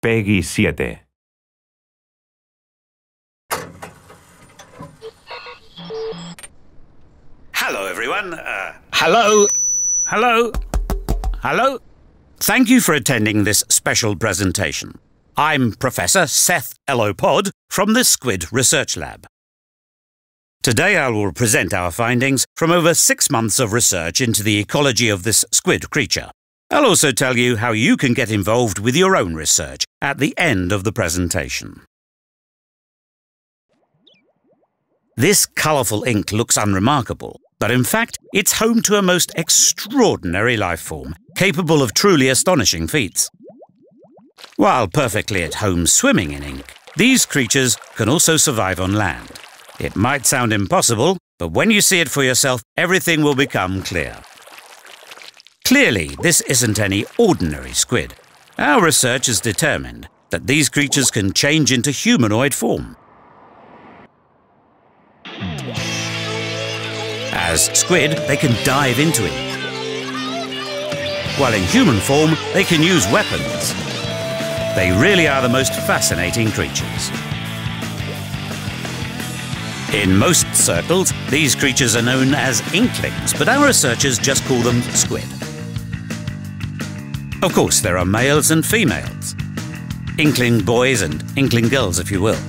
Peggy 7. Hello, everyone. Hello. Hello. Hello. Thank you for attending this special presentation. I'm Professor Seth Elopod from the Squid Research Lab. Today I will present our findings from over 6 months of research into the ecology of this squid creature. I'll also tell you how you can get involved with your own research at the end of the presentation. This colourful ink looks unremarkable, but in fact it's home to a most extraordinary life form, capable of truly astonishing feats. While perfectly at home swimming in ink, these creatures can also survive on land. It might sound impossible, but when you see it for yourself, everything will become clear. Clearly, this isn't any ordinary squid. Our research has determined that these creatures can change into humanoid form. As squid, they can dive into it, while in human form, they can use weapons. They really are the most fascinating creatures. In most circles, these creatures are known as inklings, but our researchers just call them squid. Of course, there are males and females. Inkling boys and inkling girls, if you will.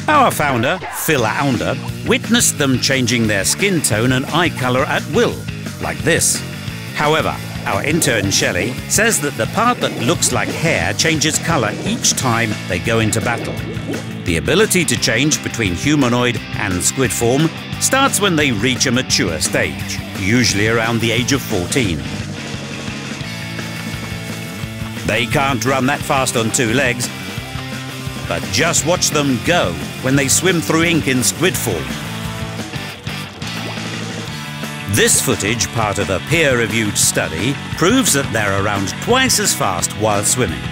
Our founder, Phil Ounder, witnessed them changing their skin tone and eye colour at will, like this. However, our intern Shelley says that the part that looks like hair changes colour each time they go into battle. The ability to change between humanoid and squid form starts when they reach a mature stage, usually around the age of 14. They can't run that fast on 2 legs, but just watch them go when they swim through ink in squid form. This footage, part of a peer-reviewed study, proves that they're around twice as fast while swimming.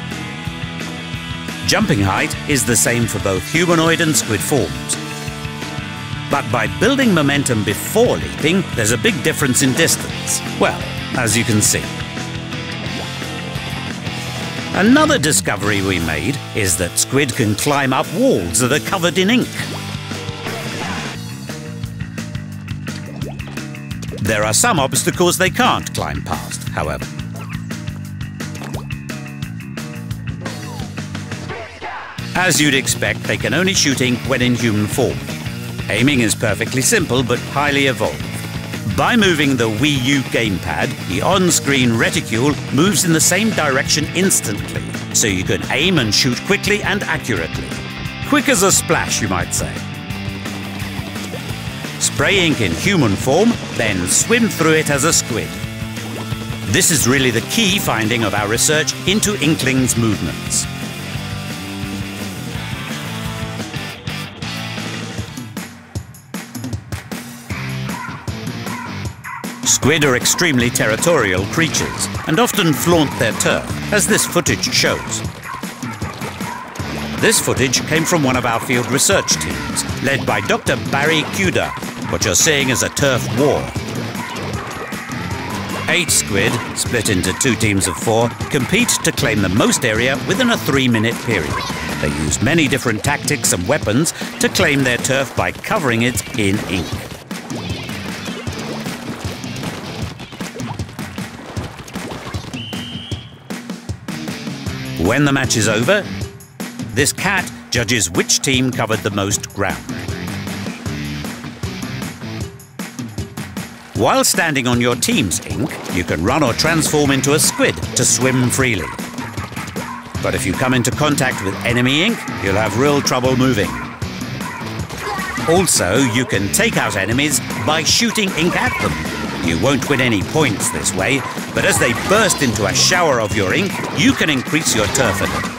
Jumping height is the same for both humanoid and squid forms. But by building momentum before leaping, there's a big difference in distance. Well, as you can see. Another discovery we made is that squid can climb up walls that are covered in ink. There are some obstacles they can't climb past, however. As you'd expect, they can only shoot ink when in human form. Aiming is perfectly simple but highly evolved. By moving the Wii U gamepad, the on-screen reticule moves in the same direction instantly, so you can aim and shoot quickly and accurately. Quick as a splash, you might say. Spray ink in human form, then swim through it as a squid. This is really the key finding of our research into inklings' movements. Squid are extremely territorial creatures and often flaunt their turf, as this footage shows. This footage came from one of our field research teams, led by Dr. Barry Cuda. What you're seeing is a turf war. 8 squid, split into 2 teams of 4, compete to claim the most area within a 3-minute period. They use many different tactics and weapons to claim their turf by covering it in ink. When the match is over, this cat judges which team covered the most ground. While standing on your team's ink, you can run or transform into a squid to swim freely. But if you come into contact with enemy ink, you'll have real trouble moving. Also, you can take out enemies by shooting ink at them. You won't win any points this way, but as they burst into a shower of your ink, you can increase your turf a little.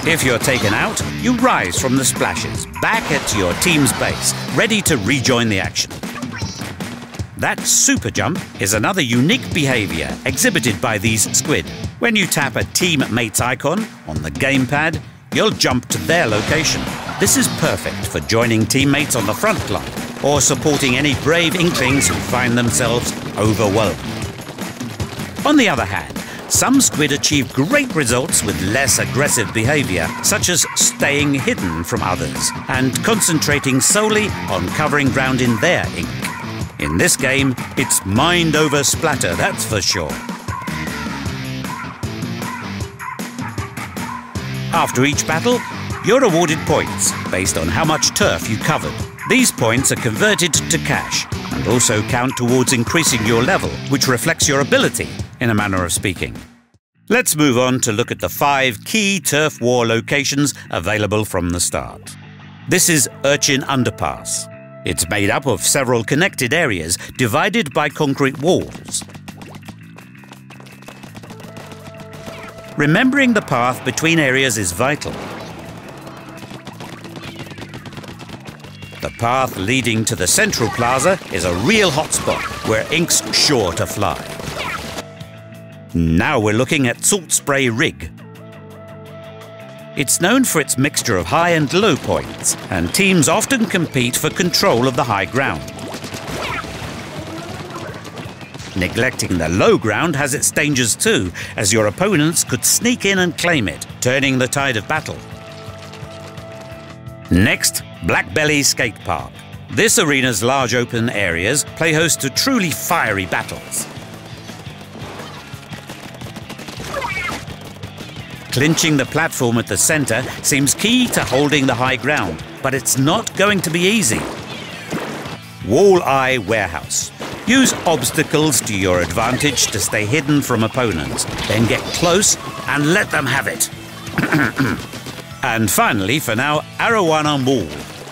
If you're taken out, you rise from the splashes, back at your team's base, ready to rejoin the action. That super jump is another unique behaviour exhibited by these squid. When you tap a teammate's icon on the gamepad, you'll jump to their location. This is perfect for joining teammates on the front line or supporting any brave inklings who find themselves overwhelmed. On the other hand, some squid achieve great results with less aggressive behaviour, such as staying hidden from others and concentrating solely on covering ground in their ink. In this game, it's mind over splatter, that's for sure. After each battle, you're awarded points based on how much turf you covered. These points are converted to cash and also count towards increasing your level, which reflects your ability, in a manner of speaking. Let's move on to look at the 5 key turf war locations available from the start. This is Urchin Underpass. It's made up of several connected areas divided by concrete walls. Remembering the path between areas is vital. The path leading to the central plaza is a real hotspot where ink's sure to fly. Now we're looking at Salt Spray Rig. It's known for its mixture of high and low points, and teams often compete for control of the high ground. Neglecting the low ground has its dangers too, as your opponents could sneak in and claim it, turning the tide of battle. Next, Blackbelly Skate Park. This arena's large open areas play host to truly fiery battles. Clinching the platform at the centre seems key to holding the high ground, but it's not going to be easy. Walleye Warehouse. Use obstacles to your advantage to stay hidden from opponents, then get close and let them have it. And finally, for now, Arowana Mall.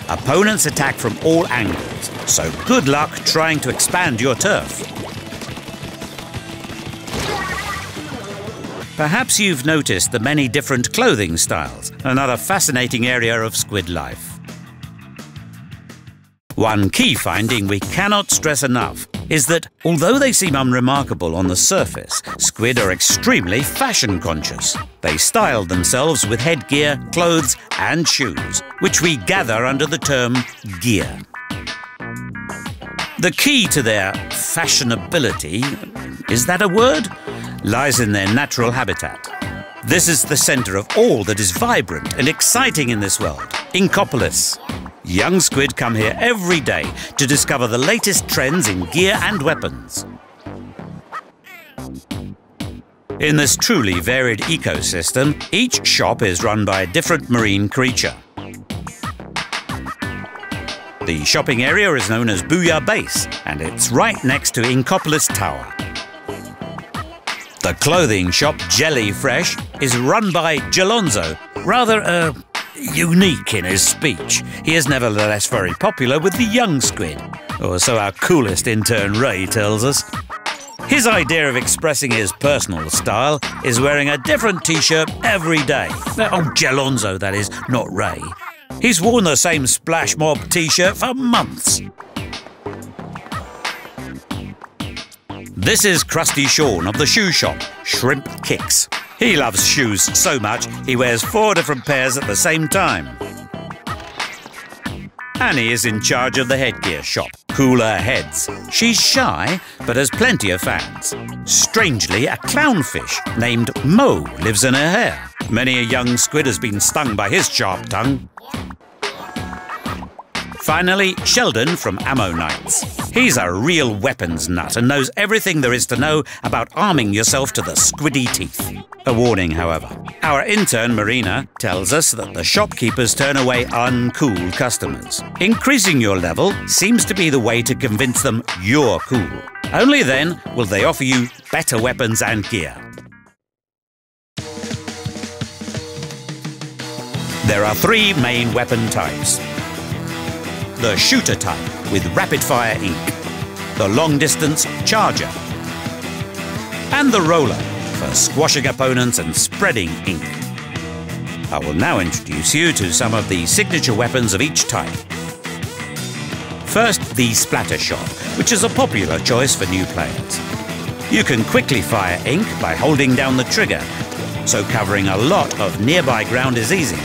Opponents attack from all angles, so good luck trying to expand your turf. Perhaps you've noticed the many different clothing styles, another fascinating area of squid life. One key finding we cannot stress enough is that, although they seem unremarkable on the surface, squid are extremely fashion conscious. They style themselves with headgear, clothes and shoes, which we gather under the term gear. The key to their fashionability, is that a word? Lies in their natural habitat. This is the centre of all that is vibrant and exciting in this world, Inkopolis. Young squid come here every day to discover the latest trends in gear and weapons. In this truly varied ecosystem, each shop is run by a different marine creature. The shopping area is known as Booyah Base, and it's right next to Inkopolis Tower. The clothing shop Jelly Fresh is run by Jalonzo, rather unique in his speech. He is nevertheless very popular with the young squid, or so our coolest intern Ray tells us. His idea of expressing his personal style is wearing a different t-shirt every day. Oh, Jalonzo, that is, not Ray. He's worn the same Splash Mob t-shirt for months. This is Krusty Sean of the shoe shop, Shrimp Kicks. He loves shoes so much, he wears 4 different pairs at the same time. Annie is in charge of the headgear shop, Cooler Heads. She's shy, but has plenty of fans. Strangely, a clownfish named Mo lives in her hair. Many a young squid has been stung by his sharp tongue. Finally, Sheldon from Ammo Knights. He's a real weapons nut and knows everything there is to know about arming yourself to the squiddy teeth. A warning, however. Our intern, Marina, tells us that the shopkeepers turn away uncool customers. Increasing your level seems to be the way to convince them you're cool. Only then will they offer you better weapons and gear. There are 3 main weapon types. The shooter type with rapid-fire ink, the long-distance charger, and the roller for squashing opponents and spreading ink. I will now introduce you to some of the signature weapons of each type. First, the splatter shot, which is a popular choice for new players. You can quickly fire ink by holding down the trigger, so covering a lot of nearby ground is easy.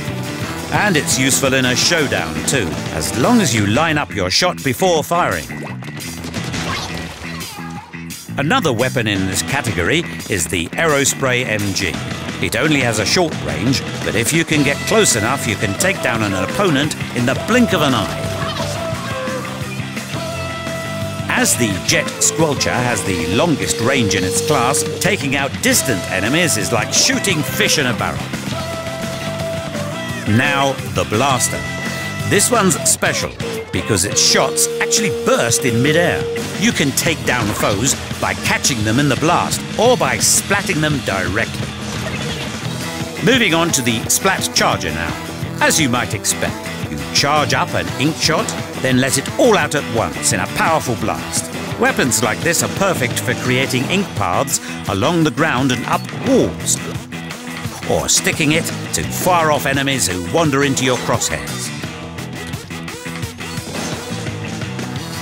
And it's useful in a showdown too, as long as you line up your shot before firing. Another weapon in this category is the Aerospray MG. It only has a short range, but if you can get close enough, you can take down an opponent in the blink of an eye. As the Jet Squelcher has the longest range in its class, taking out distant enemies is like shooting fish in a barrel. Now, the Blaster. This one's special because its shots actually burst in mid-air. You can take down foes by catching them in the blast or by splatting them directly. Moving on to the Splat Charger now. As you might expect, you charge up an ink shot, then let it all out at once in a powerful blast. Weapons like this are perfect for creating ink paths along the ground and up walls, or sticking it to far-off enemies who wander into your crosshairs.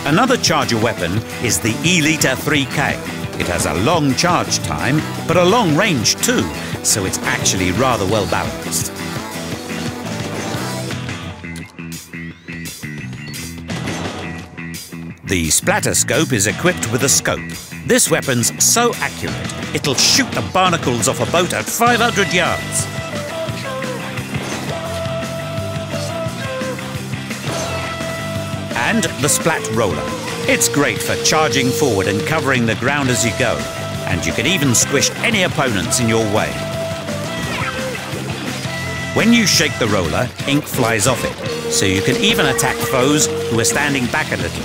Another charger weapon is the E-Liter 3K. It has a long charge time, but a long range too, so it's actually rather well balanced. The Splatter Scope is equipped with a scope. This weapon's so accurate, it'll shoot the barnacles off a boat at 500 yards. And the Splat Roller. It's great for charging forward and covering the ground as you go, and you can even squish any opponents in your way. When you shake the roller, ink flies off it, so you can even attack foes who are standing back a little.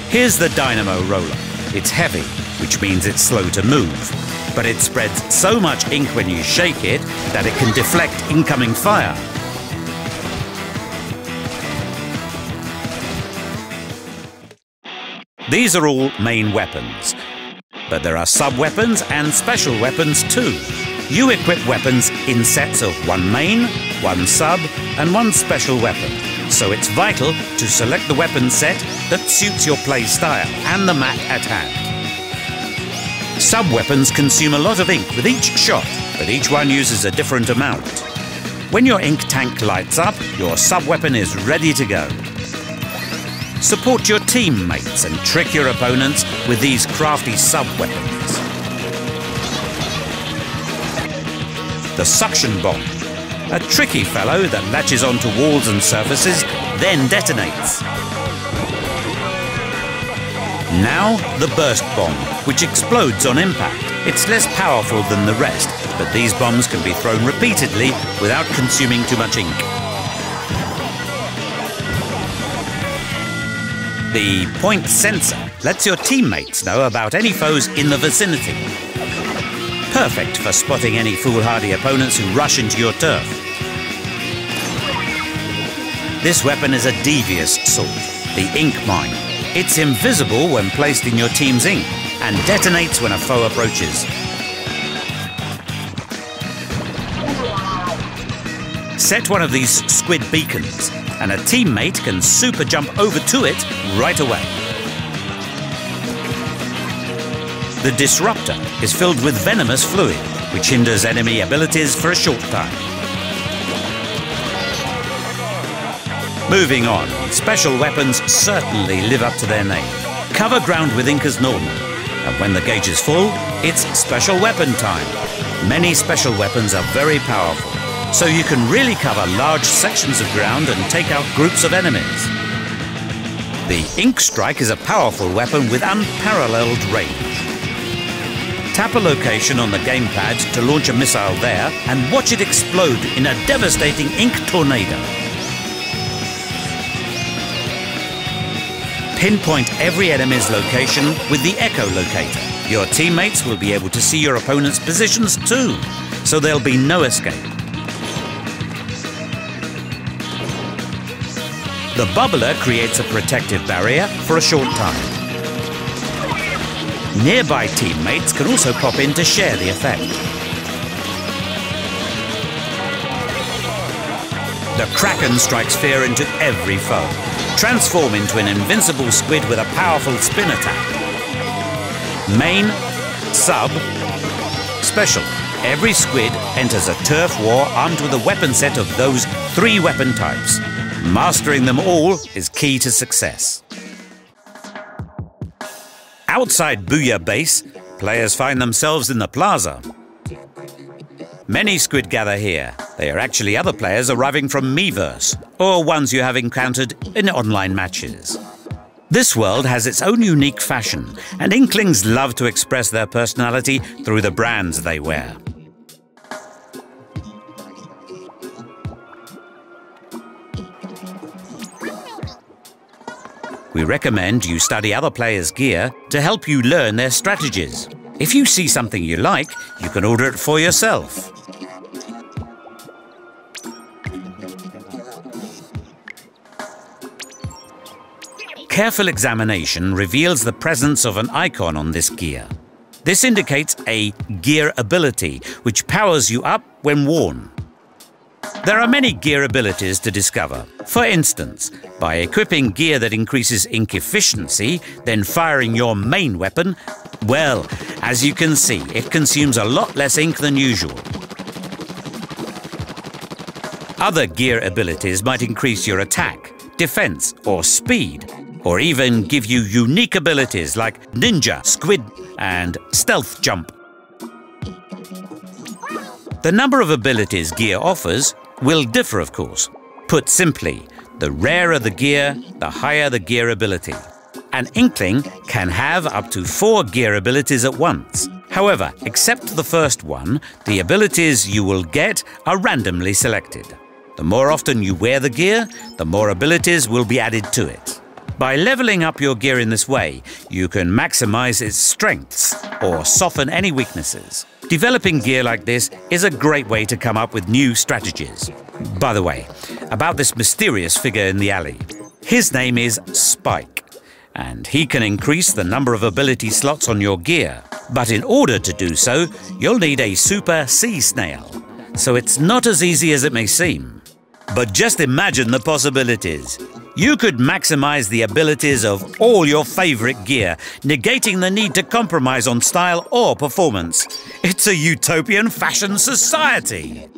Here's the Dynamo Roller. It's heavy, which means it's slow to move, but it spreads so much ink when you shake it that it can deflect incoming fire. These are all main weapons, but there are sub-weapons and special weapons too. You equip weapons in sets of one main, one sub, and one special weapon, so it's vital to select the weapon set that suits your play style and the map at hand. Sub-weapons consume a lot of ink with each shot, but each one uses a different amount. When your ink tank lights up, your sub-weapon is ready to go. Support your teammates and trick your opponents with these crafty sub-weapons. The Suction Bomb, a tricky fellow that latches onto walls and surfaces, then detonates. Now the Burst Bomb, which explodes on impact. It's less powerful than the rest, but these bombs can be thrown repeatedly without consuming too much ink. The Point Sensor lets your teammates know about any foes in the vicinity. Perfect for spotting any foolhardy opponents who rush into your turf. This weapon is a devious sort, the Ink Mine. It's invisible when placed in your team's ink and detonates when a foe approaches. Set one of these squid beacons, and a teammate can super jump over to it right away. The Disruptor is filled with venomous fluid, which hinders enemy abilities for a short time. Moving on, special weapons certainly live up to their name. Cover ground with ink as normal, and when the gauge is full, it's special weapon time. Many special weapons are very powerful, so you can really cover large sections of ground and take out groups of enemies. The Ink Strike is a powerful weapon with unparalleled range. Tap a location on the gamepad to launch a missile there and watch it explode in a devastating ink tornado. Pinpoint every enemy's location with the Echo Locator. Your teammates will be able to see your opponent's positions too, so there'll be no escape. The Bubbler creates a protective barrier for a short time. Nearby teammates can also pop in to share the effect. The Kraken strikes fear into every foe. Transform into an invincible squid with a powerful spin attack. Main, sub, special. Every squid enters a turf war armed with a weapon set of those 3 weapon types. Mastering them all is key to success. Outside Booyah Base, players find themselves in the plaza. Many squid gather here. They are actually other players arriving from Miiverse, or ones you have encountered in online matches. This world has its own unique fashion, and Inklings love to express their personality through the brands they wear. We recommend you study other players' gear to help you learn their strategies. If you see something you like, you can order it for yourself. Careful examination reveals the presence of an icon on this gear. This indicates a gear ability, which powers you up when worn. There are many gear abilities to discover. For instance, by equipping gear that increases ink efficiency, then firing your main weapon, well, as you can see, it consumes a lot less ink than usual. Other gear abilities might increase your attack, defense, or speed, or even give you unique abilities like ninja, squid, and stealth jump. The number of abilities gear offers will differ, of course. Put simply, the rarer the gear, the higher the gear ability. An Inkling can have up to 4 gear abilities at once. However, except the first one, the abilities you will get are randomly selected. The more often you wear the gear, the more abilities will be added to it. By leveling up your gear in this way, you can maximize its strengths or soften any weaknesses. Developing gear like this is a great way to come up with new strategies. By the way, about this mysterious figure in the alley. His name is Spike, and he can increase the number of ability slots on your gear. But in order to do so, you'll need a super sea snail. So it's not as easy as it may seem. But just imagine the possibilities. You could maximize the abilities of all your favorite gear, negating the need to compromise on style or performance. It's a utopian fashion society.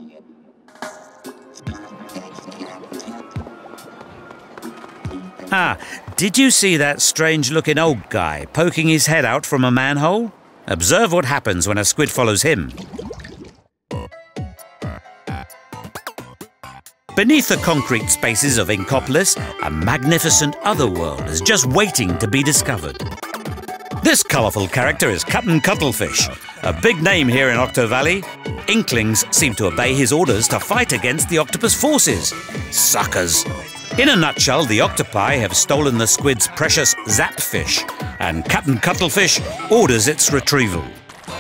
Ah, did you see that strange-looking old guy poking his head out from a manhole? Observe what happens when a squid follows him. Beneath the concrete spaces of Inkopolis, a magnificent otherworld is just waiting to be discovered. This colourful character is Captain Cuttlefish, a big name here in Octo Valley. Inklings seem to obey his orders to fight against the octopus forces. Suckers! In a nutshell, the octopi have stolen the squid's precious zapfish, and Captain Cuttlefish orders its retrieval.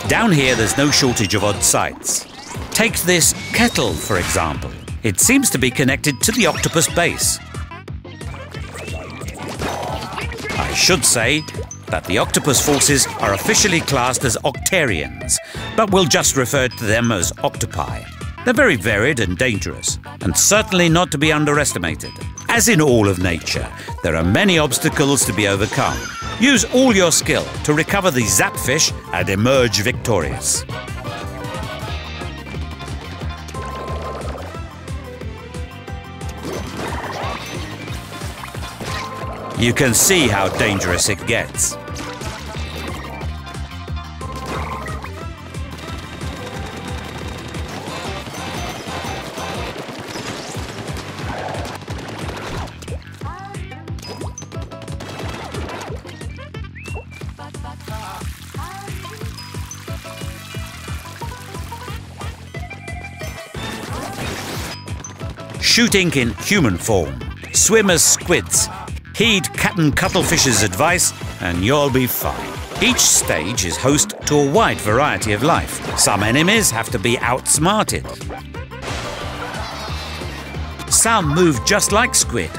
Down here, there's no shortage of odd sights. Take this kettle, for example. It seems to be connected to the octopus base. I should say that the octopus forces are officially classed as Octarians, but we'll just refer to them as octopi. They're very varied and dangerous, and certainly not to be underestimated. As in all of nature, there are many obstacles to be overcome. Use all your skill to recover the zapfish and emerge victorious. You can see how dangerous it gets. Shoot ink in human form. Swim as squids. Heed Captain Cuttlefish's advice and you'll be fine. Each stage is host to a wide variety of life. Some enemies have to be outsmarted. Some move just like squid.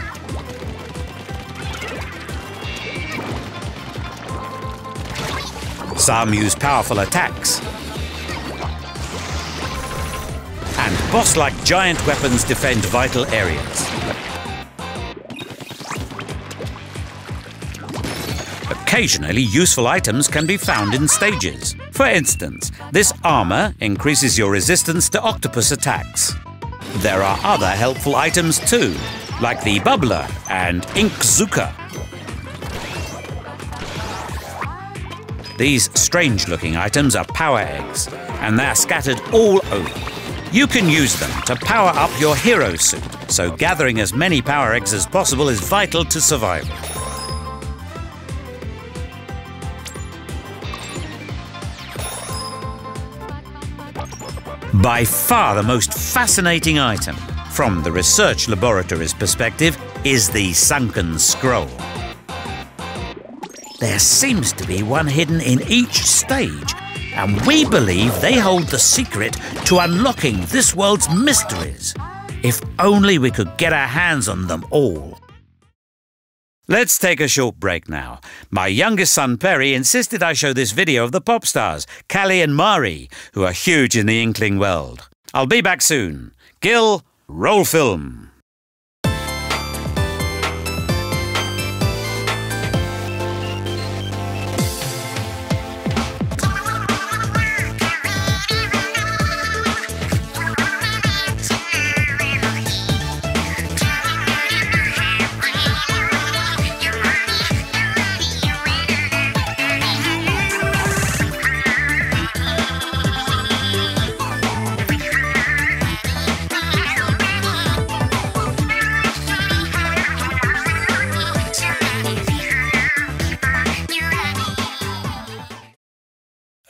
Some use powerful attacks. And boss-like giant weapons defend vital areas. Occasionally, useful items can be found in stages. For instance, this armor increases your resistance to octopus attacks. There are other helpful items too, like the bubbler and ink zuka. These strange-looking items are power eggs, and they're scattered all over. You can use them to power up your hero suit, so gathering as many power eggs as possible is vital to survival. By far the most fascinating item, from the research laboratory's perspective, is the sunken scroll. There seems to be one hidden in each stage, and we believe they hold the secret to unlocking this world's mysteries. If only we could get our hands on them all. Let's take a short break now. My youngest son Perry insisted I show this video of the pop stars, Callie and Mari, who are huge in the Inkling world. I'll be back soon. Gil, roll film.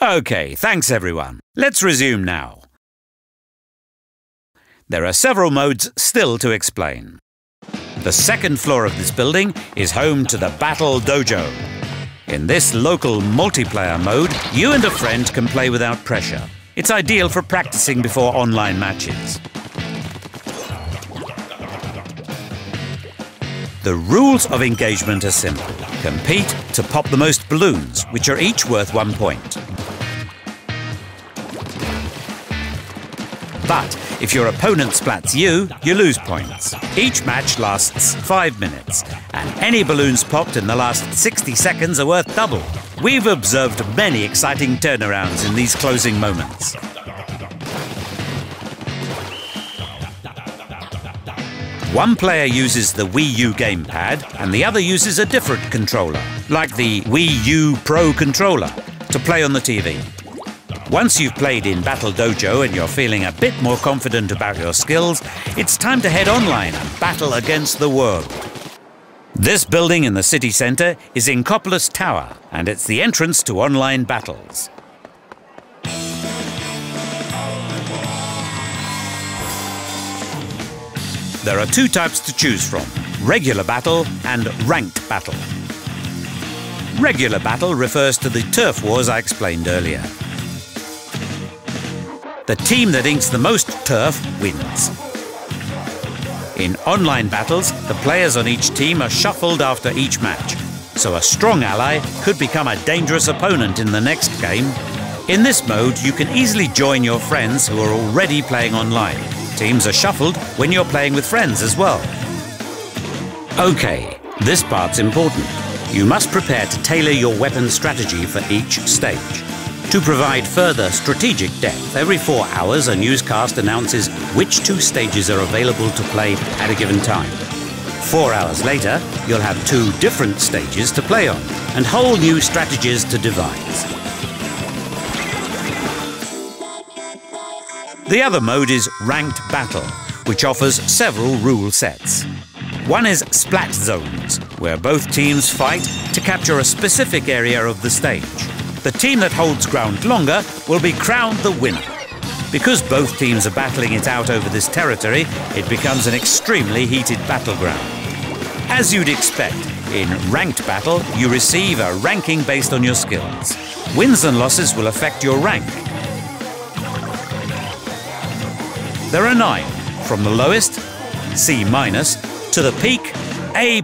OK, thanks everyone. Let's resume now. There are several modes still to explain. The second floor of this building is home to the Battle Dojo. In this local multiplayer mode, you and a friend can play without pressure. It's ideal for practicing before online matches. The rules of engagement are simple. Compete to pop the most balloons, which are each worth 1 point. But if your opponent splats you, you lose points. Each match lasts 5 minutes, and any balloons popped in the last 60 seconds are worth double. We've observed many exciting turnarounds in these closing moments. One player uses the Wii U gamepad, and the other uses a different controller, like the Wii U Pro controller, to play on the TV. Once you've played in Battle Dojo and you're feeling a bit more confident about your skills, it's time to head online and battle against the world. This building in the city centre is Inkopolis Tower, and it's the entrance to online battles. There are 2 types to choose from: regular battle and ranked battle. Regular battle refers to the turf wars I explained earlier. The team that inks the most turf wins. In online battles, the players on each team are shuffled after each match, so a strong ally could become a dangerous opponent in the next game. In this mode, you can easily join your friends who are already playing online. Teams are shuffled when you're playing with friends as well. OK, this part's important. You must prepare to tailor your weapon strategy for each stage. To provide further strategic depth, every 4 hours a newscast announces which 2 stages are available to play at a given time. 4 hours later, you'll have 2 different stages to play on, and whole new strategies to devise. The other mode is Ranked Battle, which offers several rule sets. One is Splat Zones, where both teams fight to capture a specific area of the stage. The team that holds ground longer will be crowned the winner. Because both teams are battling it out over this territory, it becomes an extremely heated battleground. As you'd expect, in ranked battle, you receive a ranking based on your skills. Wins and losses will affect your rank. There are 9, from the lowest, C-, to the peak, A+.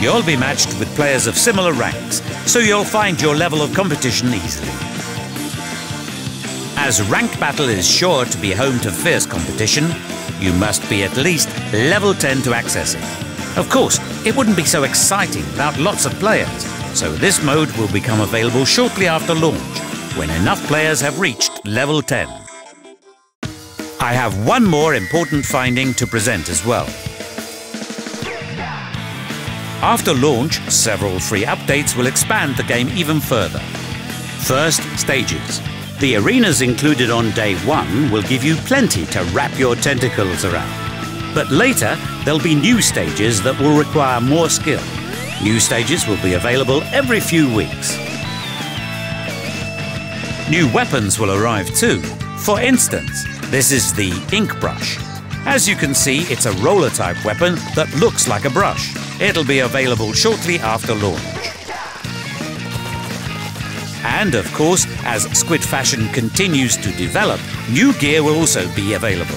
You'll be matched with players of similar ranks, so you'll find your level of competition easily. As ranked battle is sure to be home to fierce competition, you must be at least level 10 to access it. Of course, it wouldn't be so exciting without lots of players, so this mode will become available shortly after launch, when enough players have reached level 10. I have one more important finding to present as well. After launch, several free updates will expand the game even further. First, stages. The arenas included on day 1 will give you plenty to wrap your tentacles around. But later, there'll be new stages that will require more skill. New stages will be available every few weeks. New weapons will arrive too. For instance, this is the ink brush. As you can see, it's a roller-type weapon that looks like a brush. It'll be available shortly after launch. And of course, as Squid Fashion continues to develop, new gear will also be available.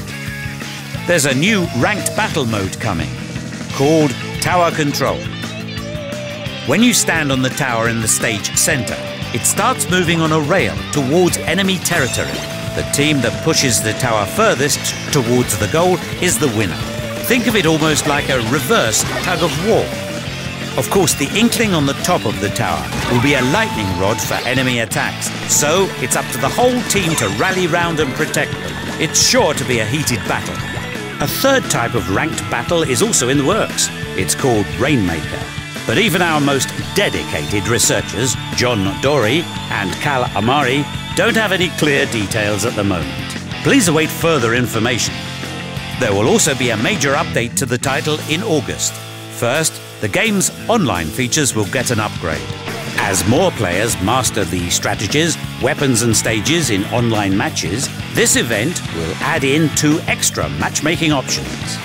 There's a new ranked battle mode coming, called Tower Control. When you stand on the tower in the stage center, it starts moving on a rail towards enemy territory. The team that pushes the tower furthest towards the goal is the winner. Think of it almost like a reverse tug of war. Of course, the inkling on the top of the tower will be a lightning rod for enemy attacks, so it's up to the whole team to rally round and protect them. It's sure to be a heated battle. A third type of ranked battle is also in the works. It's called Rainmaker. But even our most dedicated researchers, John Dory and Cal Amari, don't have any clear details at the moment. Please await further information. There will also be a major update to the title in August. First, the game's online features will get an upgrade. As more players master the strategies, weapons and stages in online matches, this event will add in 2 extra matchmaking options.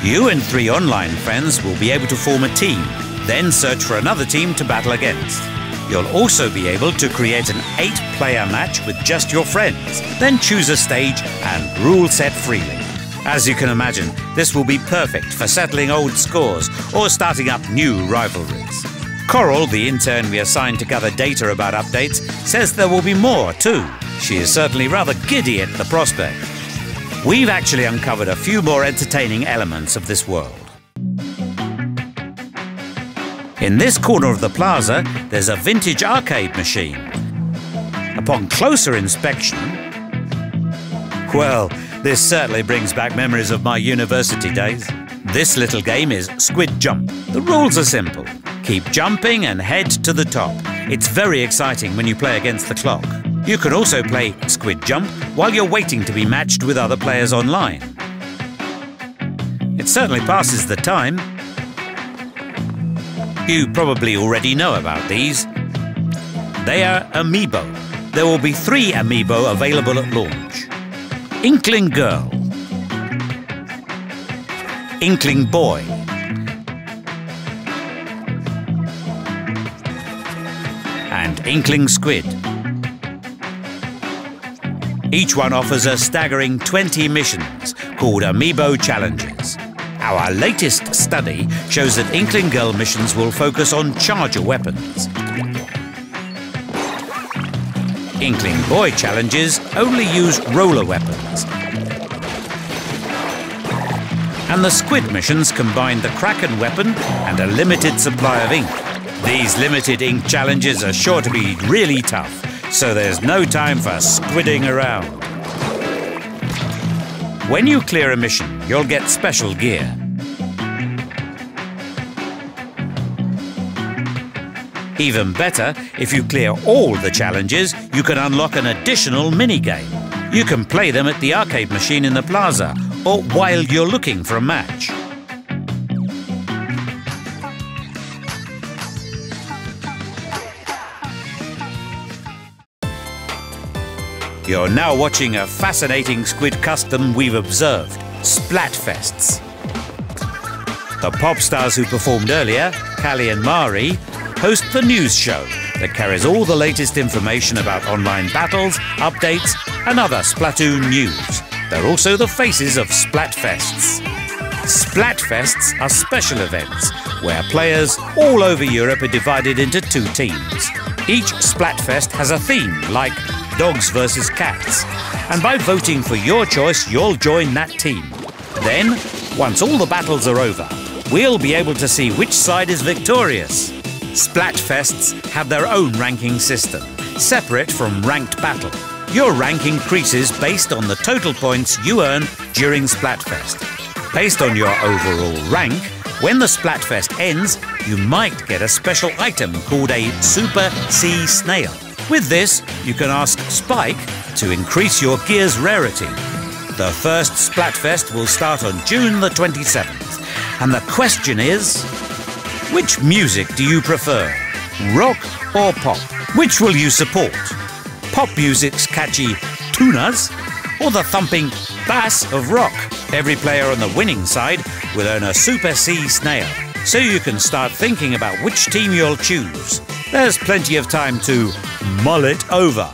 You and 3 online friends will be able to form a team, then search for another team to battle against. You'll also be able to create an 8-player match with just your friends, then choose a stage and rule set freely. As you can imagine, this will be perfect for settling old scores or starting up new rivalries. Coral, the intern we assigned to gather data about updates, says there will be more too. She is certainly rather giddy at the prospect. We've actually uncovered a few more entertaining elements of this world. In this corner of the plaza, there's a vintage arcade machine. Upon closer inspection, well, this certainly brings back memories of my university days. This little game is Squid Jump. The rules are simple. Keep jumping and head to the top. It's very exciting when you play against the clock. You can also play Squid Jump while you're waiting to be matched with other players online. It certainly passes the time. You probably already know about these. They are Amiibo. There will be 3 Amiibo available at launch. Inkling Girl, Inkling Boy, and Inkling Squid. Each one offers a staggering 20 missions called Amiibo Challenges. Our latest study shows that Inkling Girl missions will focus on charger weapons. Inkling Boy challenges only use roller weapons. And the Squid missions combine the Kraken weapon and a limited supply of ink. These limited ink challenges are sure to be really tough, so there's no time for squidding around. When you clear a mission, you'll get special gear. Even better, if you clear all the challenges, you can unlock an additional mini-game. You can play them at the arcade machine in the plaza, or while you're looking for a match. You're now watching a fascinating Squid custom we've observed, Splatfests. The pop stars who performed earlier, Callie and Mari, host the news show that carries all the latest information about online battles, updates and other Splatoon news. They're also the faces of Splatfests. Splatfests are special events where players all over Europe are divided into 2 teams. Each Splatfest has a theme like dogs versus cats, and by voting for your choice you'll join that team. Then, once all the battles are over, we'll be able to see which side is victorious. Splatfests have their own ranking system, separate from ranked battle. Your rank increases based on the total points you earn during Splatfest. Based on your overall rank, when the Splatfest ends, you might get a special item called a Super Sea Snail. With this, you can ask Spike to increase your gear's rarity. The first Splatfest will start on June the 27th. And the question is, which music do you prefer? Rock or pop? Which will you support? Pop music's catchy tunas or the thumping bass of rock? Every player on the winning side will earn a Super C snail, so you can start thinking about which team you'll choose. There's plenty of time to mull it over.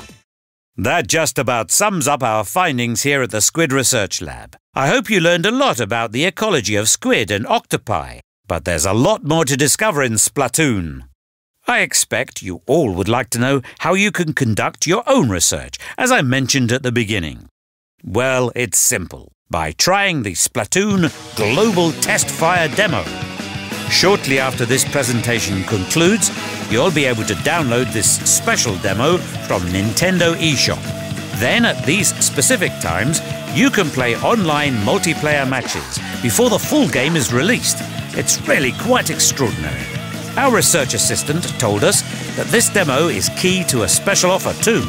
That just about sums up our findings here at the Squid Research Lab. I hope you learned a lot about the ecology of squid and octopi, but there's a lot more to discover in Splatoon. I expect you all would like to know how you can conduct your own research, as I mentioned at the beginning. Well, it's simple, by trying the Splatoon Global Test Fire demo. Shortly after this presentation concludes, you'll be able to download this special demo from Nintendo eShop. Then, at these specific times, you can play online multiplayer matches before the full game is released. It's really quite extraordinary. Our research assistant told us that this demo is key to a special offer too.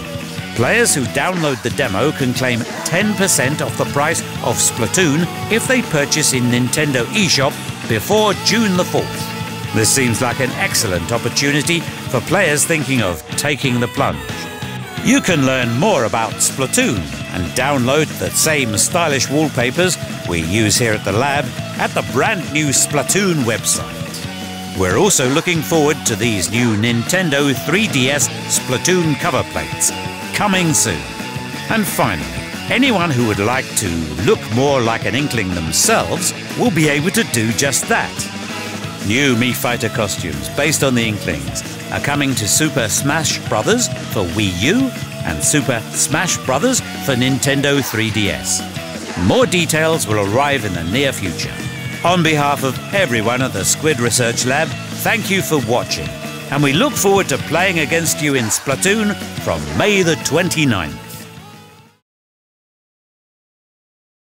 Players who download the demo can claim 10% off the price of Splatoon if they purchase in Nintendo eShop before June the 4th. This seems like an excellent opportunity for players thinking of taking the plunge. You can learn more about Splatoon and download the same stylish wallpapers we use here at the lab at the brand new Splatoon website. We're also looking forward to these new Nintendo 3DS Splatoon cover plates, coming soon. And finally, anyone who would like to look more like an Inkling themselves will be able to do just that. New Mii Fighter costumes based on the Inklings are coming to Super Smash Bros. For Wii U and Super Smash Bros. For Nintendo 3DS. More details will arrive in the near future. On behalf of everyone at the Squid Research Lab, thank you for watching, and we look forward to playing against you in Splatoon from May the 29th.